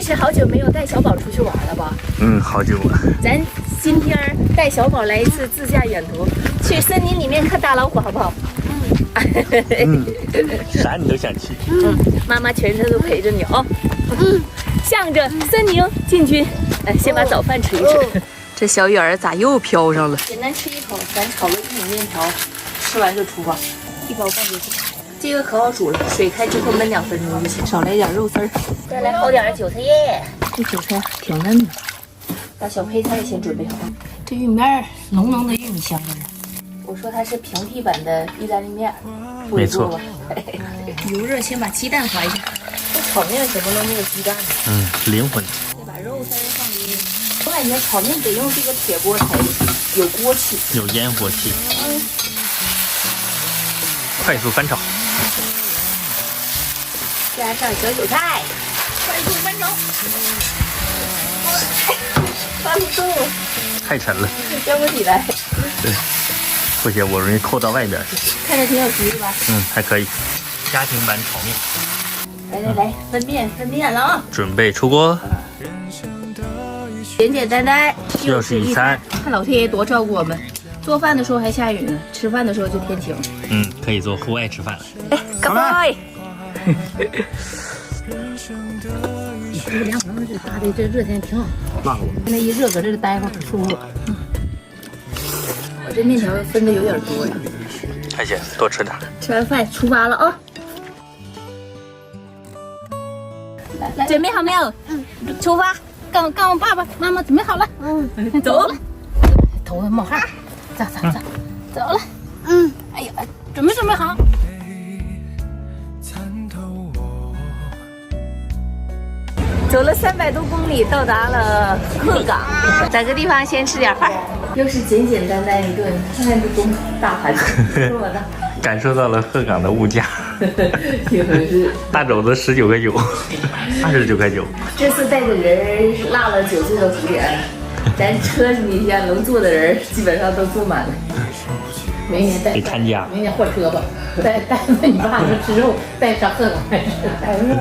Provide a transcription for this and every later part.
是好久没有带小宝出去玩了吧？嗯，好久了。咱今天带小宝来一次自驾远途，去森林里面看大老虎，好不好？嗯，啥你都想去。妈妈全程都陪着你哦。向着森林进军。先把早饭吃一吃。这小圆儿咋又飘上了？简单吃一口，咱炒个玉米面条，吃完就出发。1包半就行。这个可好煮了，水开之后焖2分钟就行，少来点肉丝儿。再来薅点韭菜叶，这韭菜挺嫩的。把小配菜先准备好。这玉米面浓浓的玉米香味儿。我说它是平替版的意大利面，没错。油热，先把鸡蛋划一下。这炒面怎么能没有鸡蛋呢？灵魂。再把肉丝放进去。我感觉炒面得用这个铁锅才有锅气，有烟火气。快速翻炒。加上小韭菜，快速翻炒。翻不动，太沉了，端不起来。对，不行，我容易扣到外边去。看着挺有食欲吧？还可以。家庭版炒面。来，分面了啊！准备出锅。简简单单，又是一餐。看老天爷多照顾我们，做饭的时候还下雨呢，吃饭的时候就天晴。可以做户外吃饭了。干杯！这个凉棚这搭的这热天挺好，辣我。那一热搁这待会儿可舒服。我这面条分的有点多呀。还行，多吃点。吃完饭出发了啊！来，准备好没有？出发。告诉爸爸妈妈准备好了。走了。头发冒汗，走了。哎呀，准备好。走了300多公里，到达了鹤岗，找个地方先吃点饭。又是简简单单一顿，看看这中大盘子多大。感受到了鹤岗的物价，大肘子19块9，29块9。这次带的人落了9岁的福原，咱车你像能坐的人基本上都坐满了。明年带得看家，明年换车吧，带你爸说吃肉，带上鹤岗还是带热。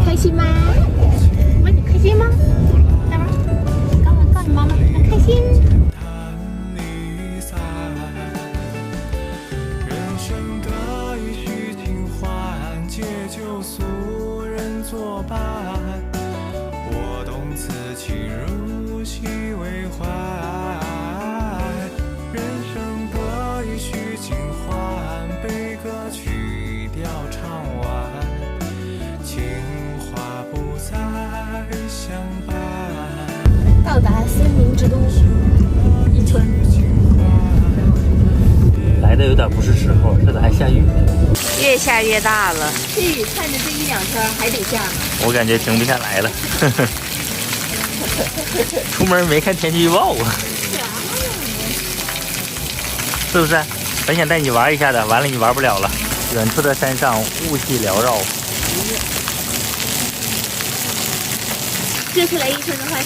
开心吗？妈，你开心吗？来吧，告诉妈妈，开心。到达森林之都伊春，来的有点不是时候，这咋还下雨？越下越大了。这雨看着这1-2天还得下呢。我感觉停不下来了。出门没看天气预报啊？是不是？本想带你玩一下的，完了你玩不了了。远处的山上雾气缭绕。这次来伊春的话，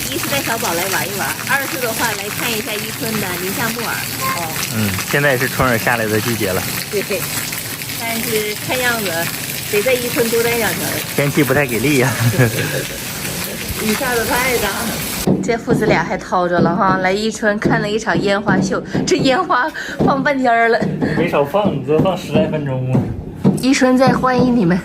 一是带小宝来玩一玩，二是的话来看一下伊春的林下木耳。现在是春儿下来的季节了。对，但是看样子得在伊春多待2天。天气不太给力呀。雨下的太大了。这父子俩还掏着了哈，来伊春看了一场烟花秀，这烟花放半天了。没少放，你多放10来分钟啊。伊春在欢迎你们。